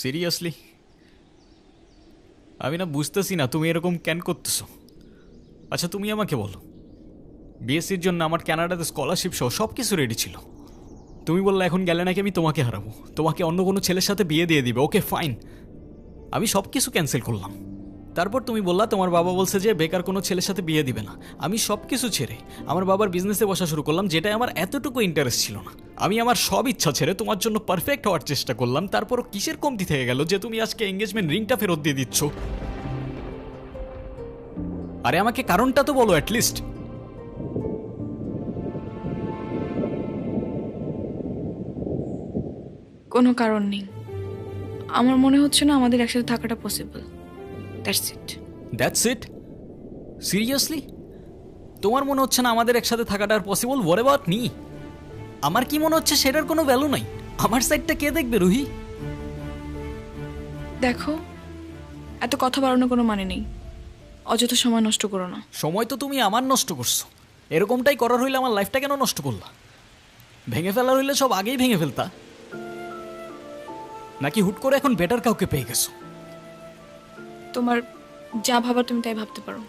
Seriously আমি না বুঝতেছি না তুমি এরকম কেন করতেছো। আচ্ছা তুমি আমাকে বলো, বিএসসির জন্য আমার কানাডাতে স্কলারশিপ সহ সব কিছু রেডি ছিল। তুমি বললে এখন গেলে নাকি আমি তোমাকে হারাবো, তোমাকে অন্য কোনো ছেলের সাথে বিয়ে দিয়ে দিবে। ওকে ফাইন, আমি সব কিছু ক্যান্সেল করলাম। তারপর তুমি বললা তোমার বাবা বলছে যে বেকার কোনো ছেলের সাথে বিয়ে দিবে না। আমি সব কিছু ছেড়ে আমার বাবার বিজনেসে বসা শুরু করলাম, যেটাই আমার এতটুকু ইন্টারেস্ট ছিল না। আমি আমার সব ইচ্ছা ছেড়ে তোমার জন্য পারফেক্ট হওয়ার চেষ্টা করলাম। তারপরও কিসের কমতি থেকে গেল যে তুমি আজকে এঙ্গেজমেন্ট রিংটা ফেরত দিয়ে দিচ্ছ? আরে আমাকে কারণটা তো বলো অ্যাটলিস্ট। কোনো কারণ নেই। আমার মনে হচ্ছে না আমাদের একসাথে থাকাটা possible. That's it. That's it? Seriously তোমার মনে হচ্ছে না আমাদের একসাথে থাকাটা আর পসিবল? What about me? আমার কি মনে হচ্ছে সেটার কোনো ভ্যালু নাই? আমার সাইডটা কে দেখবে রুহি? দেখো, এত কথা বাড়ানোর কোনো মানে নেই। অযথা সময় নষ্ট করো না। সময় তো তুমি আমার নষ্ট করছো। এরকমটাই করার হইলে আমার লাইফটা কেন নষ্ট করলা? ভেঙে ফেলার হইলে সব আগেই ভেঙে ফেলতা, নাকি হুট করে এখন বেটার কাউকে পেয়ে গেছো? তোমার যা ভাবার তুমি তাই ভাবতে পারো,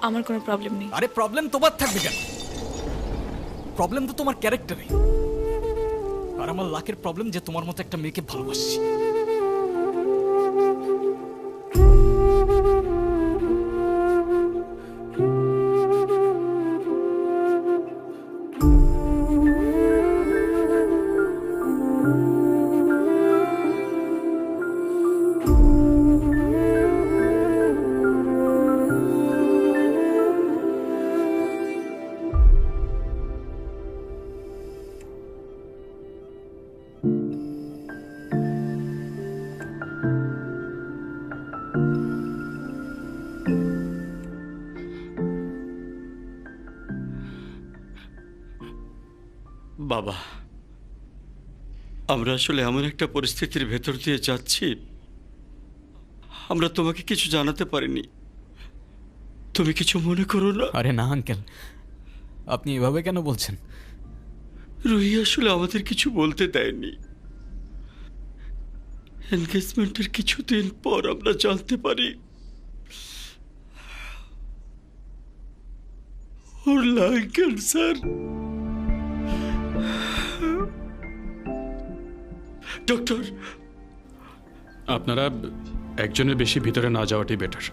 আমার কোনো প্রবলেম নেই। আরে প্রবলেম তোমার থাকবে কেন? প্রবলেম তো তোমার ক্যারেক্টারে। আর আমার লাখের প্রবলেম যে তোমার মতো একটা মেয়েকে ভালোবাসছি। বাবা, আমরা আসলে এমন একটা পরিস্থিতির ভেতর দিয়ে যাচ্ছি, আমরা তোমাকে কিছু জানাতে পারিনি। তুমি কিছু মনে করো না। আরে না আঙ্কেল, আপনি এভাবে কেন বলছেন? রুহি আসলে আমাদের কিছু বলতে দেয়নি। এনগেজমেন্টের কিছুদিন পর আমরা জানতে পারি ওর লাং ক্যান্সার। ডক্টর, আপনারা একজনের বেশি ভিতরে না যাওয়াটাই বেটার।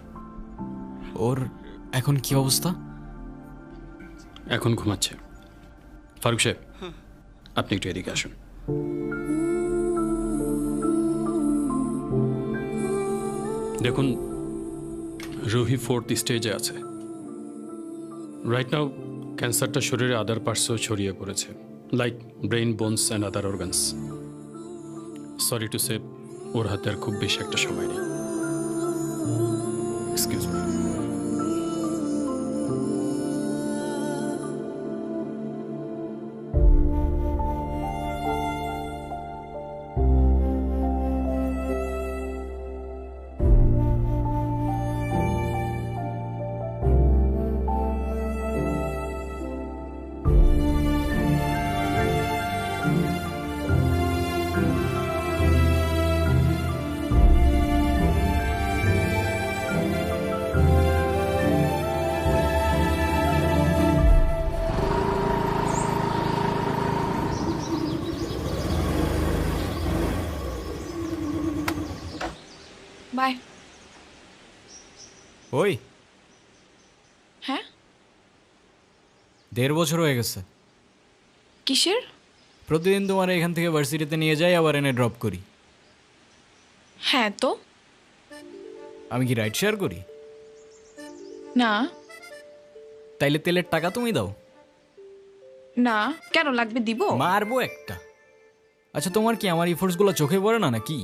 ওর এখন কি অবস্থা? এখন ঘুমাচ্ছে। ফারুক সাহেব, আপনি একটু এদিকে আসুন। দেখুন, রুহি 4th স্টেজে আছে। রাইট নাও ক্যান্সারটা শরীরে আদার পার্টসও ছড়িয়ে পড়েছে, like brain, bones and other organs. Sorry to say, ওর হাতে আর খুব বেশি একটা সময় নেই। Excuse me. বাই। ওই হ্যাঁ? 1.5 বছর হয়ে গেছে। কিসের? প্রতিদিন তোমার এখান থেকে ভার্সিটিতে নিয়ে যাই, আবার এনে ড্রপ করি। হ্যাঁ তো। আমি কি রাইড শেয়ার করি? না। তাইলে তেলের টাকা তুমি দাও। না, কেন লাগবে? দিব। মারবো একটা। আচ্ছা তোমার কি আমার ইফোর্টসগুলো চোখে পড়ে না নাকি?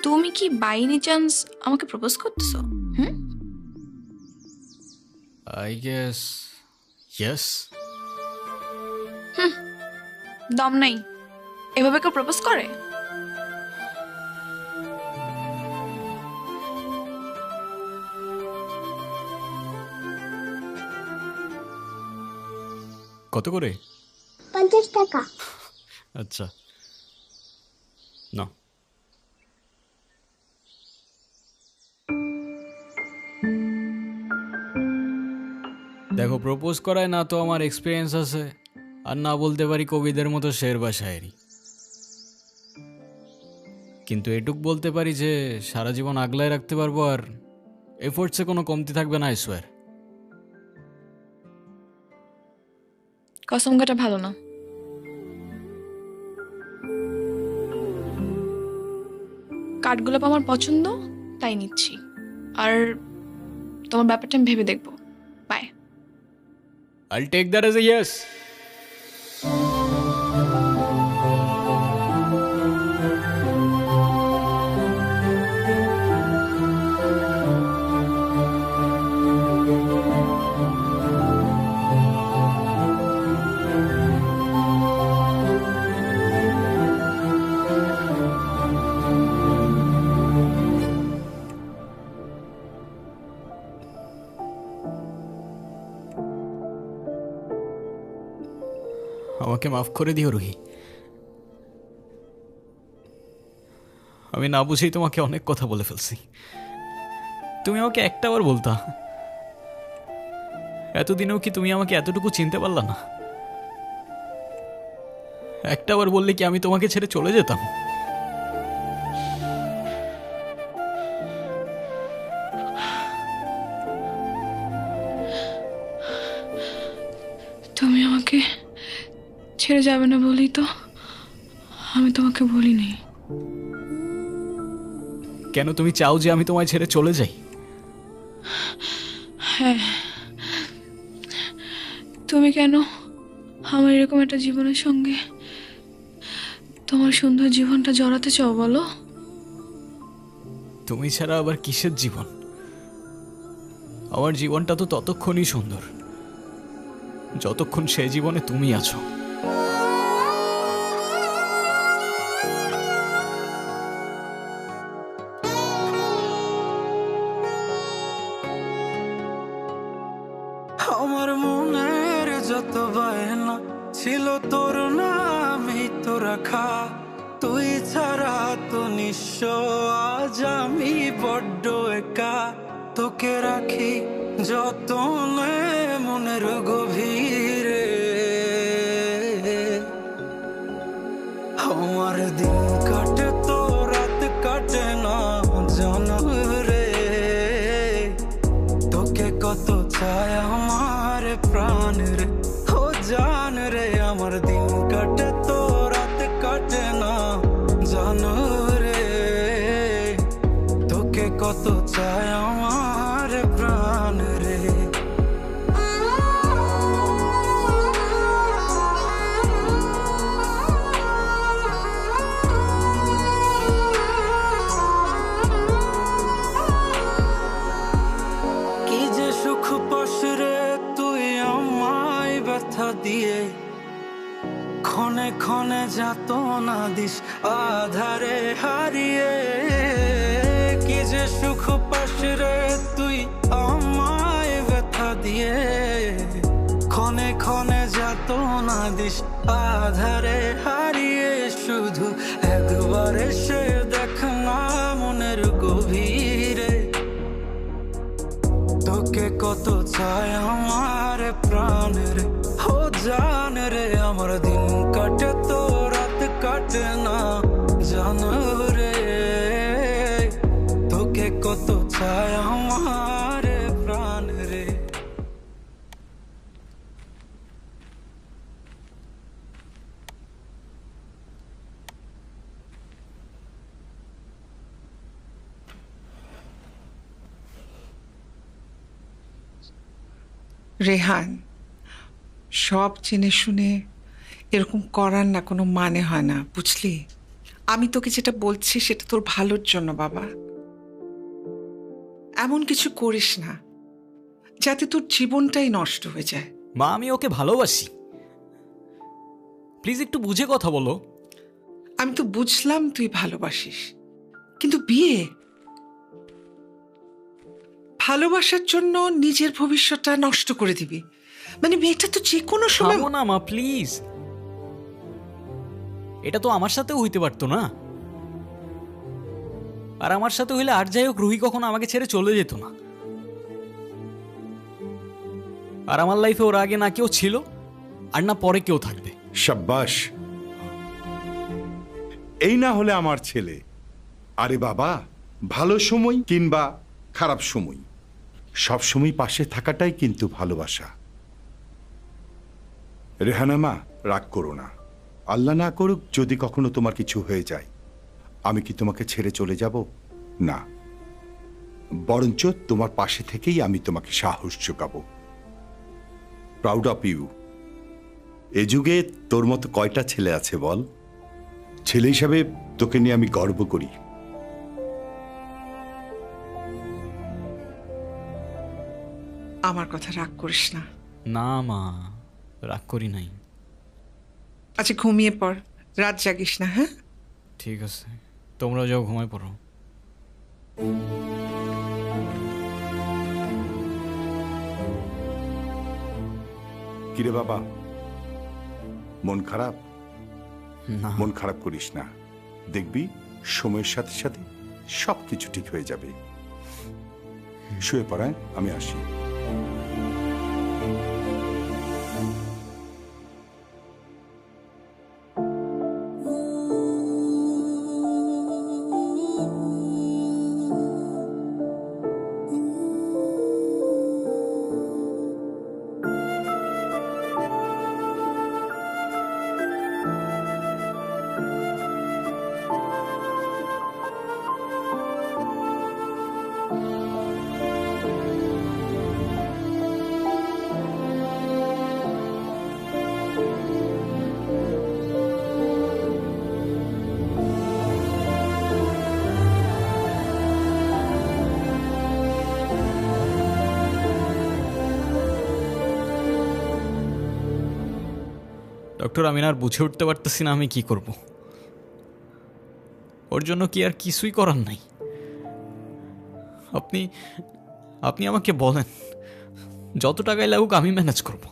তুমি কি বাই এনি চান্স আমাকে প্রপোজ করতেছো? হুম? I guess yes. দম নাই। এভাবে কেউ প্রপোজ করে? কত করে? টাকা। আচ্ছা না, দেখো প্রপোজ করায় না তো আমার এক্সপিরিয়েন্স আছে, আর না বলতে পারি কবিদের মতো শের বা শায়েরি, কিন্তু এটুক বলতে পারি যে সারা জীবন আগলায় রাখতে পারবো, আর এফোর্টসে কোনো কমতি থাকবে না, আই সোয়ার। কসম কাটা ভালো না। কাঠগোলাপ আমার পছন্দ, তাই নিচ্ছি। আর তোমার ব্যাপারটা আমি ভেবে দেখবো। By. I'll take that as a yes. আমাকে মাফ করে দিও রুহি, আমি না বুঝেই তোমাকে অনেক কথা বলে ফেলছি। তুমি আমাকে একটাবার বলতা, এতদিনেও কি তুমি আমাকে এতটুকু চিনতে পারলা না? একটাবার বললে কি আমি তোমাকে ছেড়ে চলে যেতাম? তুমি আমাকে ছেড়ে যাবে না বলি তো আমি তোমাকে বলিনি। কেন তুমি চাও যে আমি তোমায় ছেড়ে চলে যাই? হ্যাঁ, তুমি কেন আমার এরকম একটা জীবনের সঙ্গে তোমার সুন্দর জীবনটা জড়াতে চাও বলো? তুমি ছাড়া আবার কিসের জীবন? আমার জীবনটা তো ততক্ষণই সুন্দর যতক্ষণ সে জীবনে তুমি আছো। আমার মনের যত বায়না ছিল তোর নামই তো রাখা, তুই ছাড়া তো নিঃস্ব আজ আমি বড্ড একা। তোকে রাখি যতনে মনের গভীরে, আমার দিন কাটে তো রাত কাটে না জানো রে। তোকে কত চায় আমার প্রাণ রে, ও জান রে। আমার দিন কাটে তো রাত কাটে না জানো রে। তোকে কত চায় আমার প্রাণ রে। কি যে সুখ পাস রে তুই আমায় ব্যথা দিয়ে, ক্ষণে ক্ষণে যাত না দিস আধারে হারিয়ে। কি যে সুখ পাস রে তুই আমায় ব্যথা দিয়ে, ক্ষণে ক্ষণে যাত না দিস আধারে হারিয়ে। শুধু একবার এসে দেখ না মনের গভীরে, তোকে কত চায় আমার প্রাণ রে, ও জান রে। আমার দিন কাটে তো রাত কাটে না জানো রে। তোকে কত চায় আমার প্রাণ রে। রেহান, সব জেনে শুনে এরকম করার না কোনো মানে হয় না, বুঝলি? আমি তোকে যেটা বলছি সেটা তোর ভালোর জন্য বাবা। এমন কিছু করিস না যাতে তোর জীবনটাই নষ্ট হয়ে যায়। মা, আমি ওকে ভালোবাসি, প্লিজ একটু বুঝে কথা বলো। আমি তো বুঝলাম তুই ভালোবাসিস, কিন্তু বিয়ে, ভালোবাসার জন্য নিজের ভবিষ্যৎটা নষ্ট করে দিবি? মানে মেয়েটা তো যে কোনো সময়। থামো না মা, প্লিজ। এটা তো আমার সাথেও হইতে পারতো না। আর আমার সাথে হইলে আর যাই হোক রুহি কখনো আমাকে ছেড়ে চলে যেত না। আর আমার লাইফে ওর আগে না কেউ ছিল আর না পরে কেউ থাকবে। সাব্বাস, এই না হলে আমার ছেলে। আরে বাবা, ভালো সময় কিংবা খারাপ সময় সব সময় পাশে থাকাটাই কিন্তু ভালোবাসা। রেহানা মা, রাগ করো না। আল্লাহ না করুক যদি কখনো তোমার কিছু হয়ে যায়, আমি কি তোমাকে ছেড়ে চলে যাব? না, বরঞ্চ তোমার পাশে থেকেই আমি তোমাকে সাহস যোগাবো। Proud of you. এ যুগে তোর মতো কয়টা ছেলে আছে বল? ছেলে হিসাবে তোকে নিয়ে আমি গর্ব করি। আমার কথা রাগ করিস না। না মা, রাগ করি নাই। আচ্ছা ঘুমিয়ে পড়, রাত জাগিস না। হ্যাঁ, ঠিক আছে, তোমরাও যাও, ঘুমায় পড়ো। কিরে বাবা, মন খারাপ? না, মন খারাপ করিস না, দেখবি সময়ের সাথে সাথে সবকিছু ঠিক হয়ে যাবে। শুয়ে পড়ায়, আমি আসি। ডক্টর, আমি আর বুঝে উঠতে পারতেছি না আমি কি করব। ওর জন্য কি আর কিছুই করার নাই? আপনি আপনি আমাকে বলেন, যত টাকায় লাগুক আমি ম্যানেজ করব।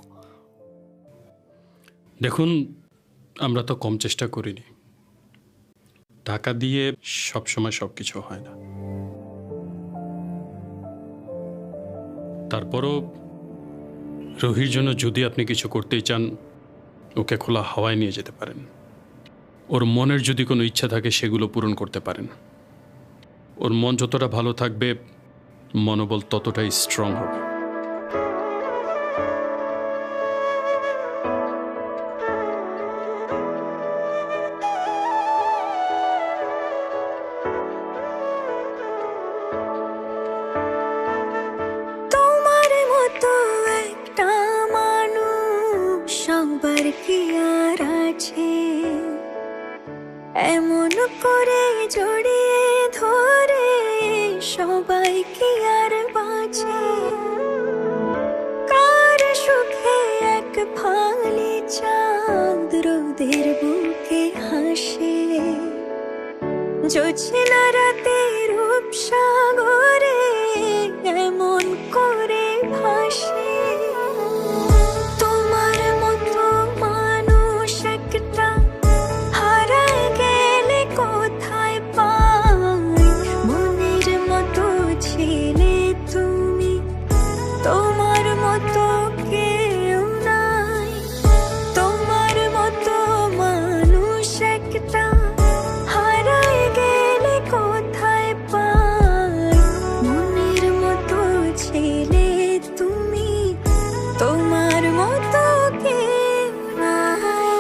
দেখুন, আমরা তো কম চেষ্টা করিনি। টাকা দিয়ে সবসময় সব কিছু হয় না। তারপরও রুহির জন্য যদি আপনি কিছু করতেই চান, ওকে খোলা হাওয়ায় নিয়ে যেতে পারেন। ওর মনের যদি কোনো ইচ্ছা থাকে সেগুলো পূরণ করতে পারেন। ওর মন যতটা ভালো থাকবে, মনোবল ততটাই স্ট্রং হবে। তোমার মতো একটা মানুষ সবার কি আর আছে, এমন করে জড়িয়ে ধরে সবাই কি আর বাঁচে। কার সুখে এক ফালি চাঁদ রোদের বুকে হাসে, জোছনা রাতে রূপসাগরে এমন করে ভাসে। তোমার মতো মানুষ একটা হারায় গেলে কোথায় পাই, মনের মতো ছেলে তুমি, তোমার মতো কেউ নাই। তোমার মতো মানুষ একটা হারায় গেলে কোথায় পাই, মনের মতো ছেলে তুমি, তোমার মতো কেউ নাই।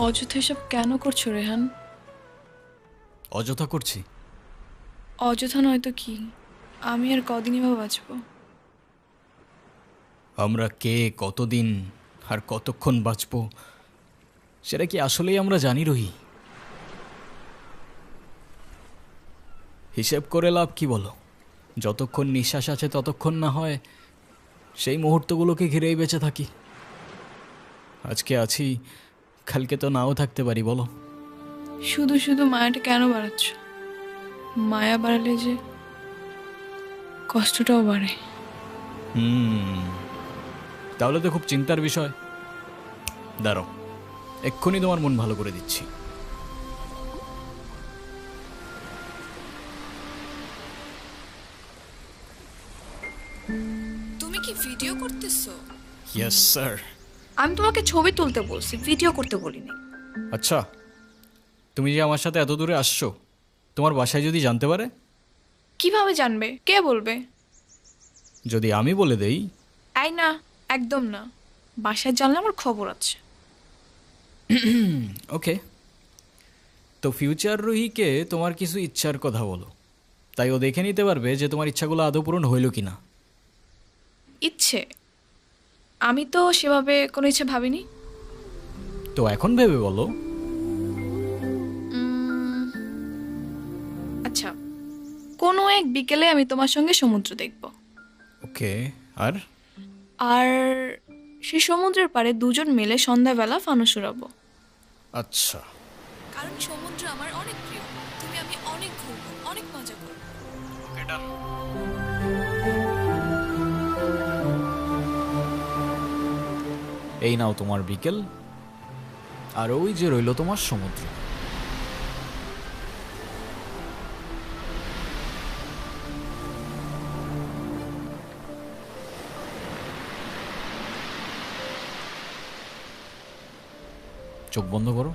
অযথা এসব কেন করছো রেহান? অযথা করছি? অযথা নয়তো কি? আমি আর কদিনই বা বাঁচবো? আমরা কে, কতদিন আর কতক্ষণ বাঁচব সেটা কি আসলেই আমরা জানি রহি? হিসেব করে লাভ কি বলো? যতক্ষণ নিঃশ্বাস আছে ততক্ষণ না হয় সেই মুহূর্তগুলোকে ঘিরেই বেঁচে থাকি। আজকে আছি, কালকে তো নাও থাকতে পারি, বলো? শুধু শুধু মায়াটা কেন বাড়াচ্ছ? মায়া বাড়ালে যে কষ্টটাও বাড়ে। তাহলে তো খুব চিন্তার বিষয়। দাঁড়াও, এক্ষুনি তোমার মন ভালো করে দিচ্ছি। তুমি কি ভিডিও করতেছো? Yes sir. আমি তোমাকে ছবি তুলতে বলছি, ভিডিও করতে বলিনি। আচ্ছা, তুমি যে আমার সাথে এত দূরে আসছো, তোমার বাসায় যদি জানতে পারে? কিভাবে জানবে? কে বলবে? যদি আমি বলে দেই? এই না, একদম না। বাসায় জানলে আমার খবর আছে। ওকে, তো ফিউচার রুহিকে তোমার কিছু ইচ্ছার কথা বলো, তাই ও দেখে নিতে পারবে যে তোমার ইচ্ছাগুলো আদৌ পূরণ হইল কি না। ইচ্ছে? আমি তো সেভাবে কোনো ইচ্ছে ভাবিনি। তো এখন ভেবে বলো। আচ্ছা, কোনো এক বিকেলে আমি তোমার সঙ্গে সমুদ্র দেখব। ওকে, আর? আর সেই সমুদ্রের পাড়ে দুজন মিলে সন্ধ্যাবেলা ফানুস উড়াবো। আচ্ছা, কারণ সমুদ্র আমার অনেক প্রিয়। তুমি আমি অনেক ঘুরবো, অনেক মজা করবো। এই নাও তোমার বিকেল, আর ওই যে রইল তোমার সমুদ্র। চোখ বন্ধ করো।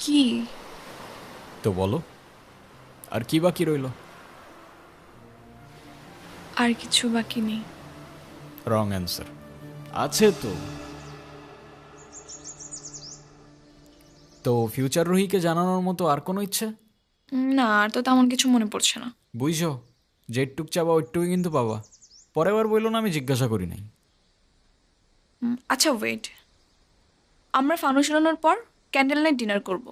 কি? তো বলো, আর কি বাকি রইল? আর কিছু বাকি নেই। Wrong answer. আছে তো। তো ফিউচার রুহিকে জানানোর মতো আর কোনো ইচ্ছে? না, আর তো তেমন কিছু মনে পড়ছে না। বুঝছো, যেটুক চাবা ওইটুকুই কিন্তু পাবা। পরের বার বললো না আমি জিজ্ঞাসা করি নাই। আচ্ছা ওয়েট, আমরা ফানুস উড়ানোর পর ক্যান্ডেল নাইট ডিনার করব।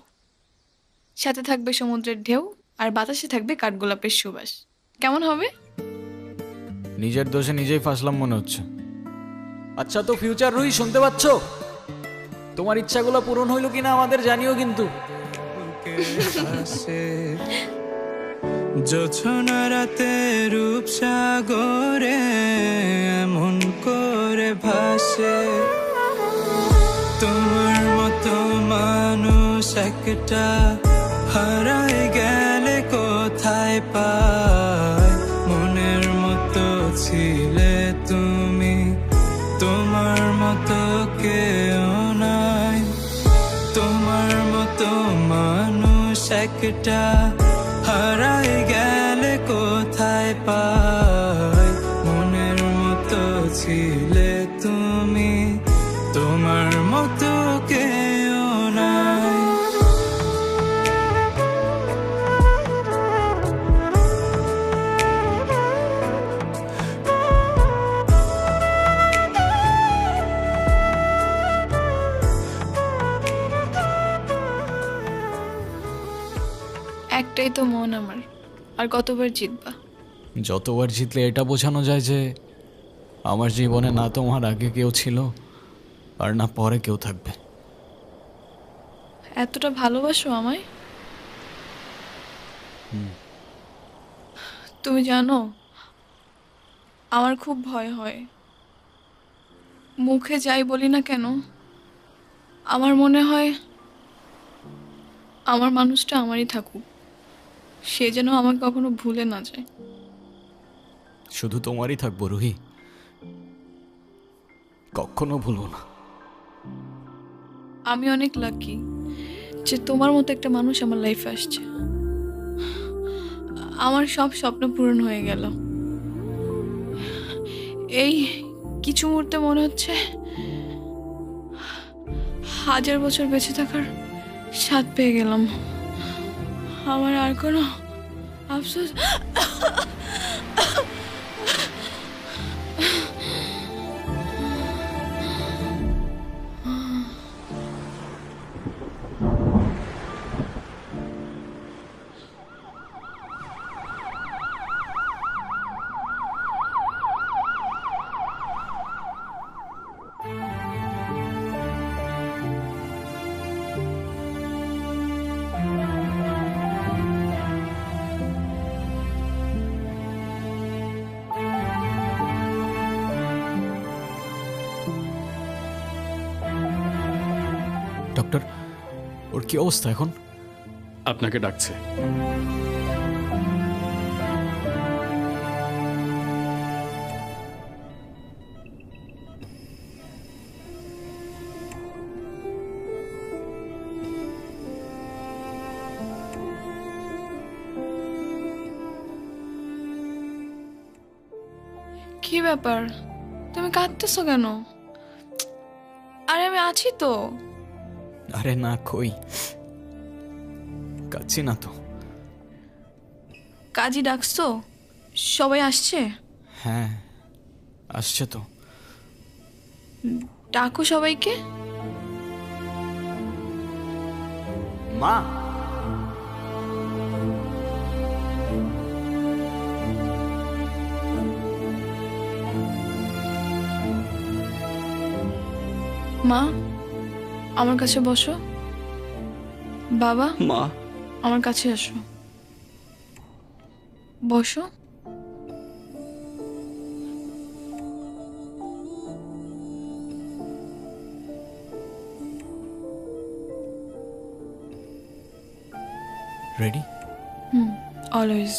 সাথে থাকবে সমুদ্রের ঢেউ, আর বাতাসে থাকবে কাঠগোলাপের সুবাস। কেমন হবে? নিজের দোষে নিজেই ফাঁসলাম মনে হচ্ছে। আচ্ছা, তো ফিউচার রুহি শুনতে পাচ্ছ? তোমার ইচ্ছাগুলো পূরণ হইল কিনা আমাদের জানিও কিন্তু। জোছনা রাতে রূপসাগরে এমন করে ভাসে, তোমার মতো মানুষ একটা হারায় গেলে কোথায় পায়। মনের মতো ছিলে তুমি, তোমার মতো কেউ নাই। তোমার মতো মানুষ একটা হারায় গেলে কোথায় পায়। মনের মতো ছিলে তুমি, তোমার মতো কেউ নাই। একটাই তো মন আমার, আর কতবার জিতবা? যতবার জিতলে এটা বোঝানো যায় যে আমার জীবনে না তোমার আগে কেউ ছিল, আর না পরে কেউ থাকবে। এতটা ভালোবাসো আমায়? তুমি জানো, আমার খুব ভয় হয়। মুখে যাই বলি না কেন, আমার মনে হয় আমার মানুষটা আমারই থাকুক, সে যেন আমাকে কখনো ভুলে না যায়। শুধু তোমারই থাকবো রুহি, কখনো ভুলবো না। আমি অনেক লাকি যে তোমার মতো একটা মানুষ আমার লাইফে আসছে। আমার সব স্বপ্ন পূরণ হয়ে গেল। এই কিছু মুহূর্তে মনে হচ্ছে 1000 বছর বেঁচে থাকার স্বাদ পেয়ে গেলাম। আমার আর কোনো আফসোস ডক্টর, ওর কি অবস্থা এখন? আপনাকে ডাকছে। কি ব্যাপার, তুমি কাঁদতেছো কেন? আরে আমি আছি তো। আরে না, কই কাচ্ছি না তো। কাজী ডাকছো? সবাই আসছে? হ্যাঁ, আসছে তো। ডাকো সবাইকে। মা, মা আমার কাছে বসো। বাবা মা, আমার কাছে আসো, বসো। রেডি? অলওয়েজ।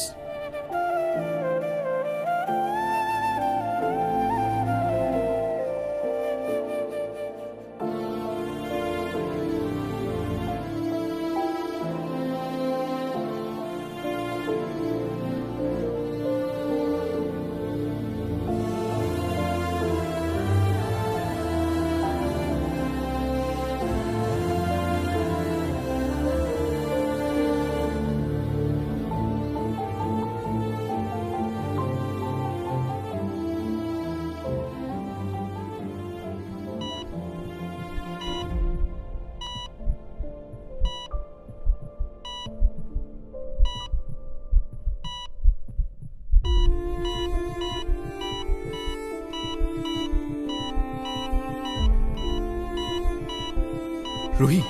রুহি,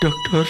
ডক্টর।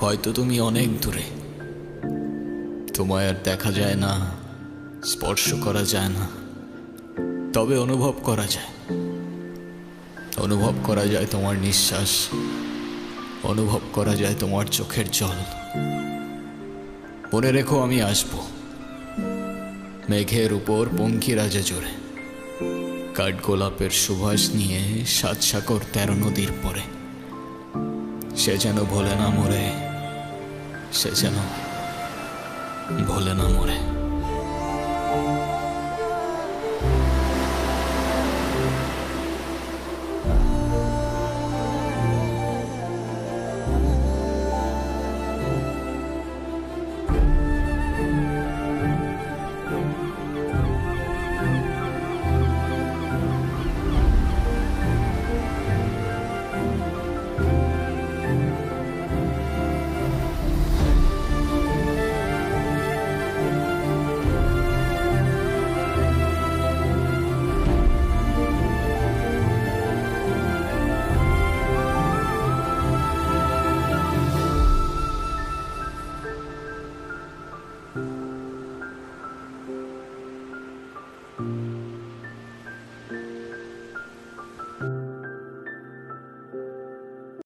হয়তো তুমি অনেক দূরে, তোমায় আর দেখা যায় না, স্পর্শ করা যায় না, তবে অনুভব করা যায়। অনুভব করা যায় তোমার নিঃশ্বাস, অনুভব করা যায় তোমার চোখের জল। মনে রেখো আমি আসব মেঘের উপর পঙ্খিরাজে জোরে, কাঠগোলাপের সুবাস নিয়ে 7 সাগর 13 নদীর পরে। সে যেন ভোলে না মরে, সে যেন ভোলে না মরে।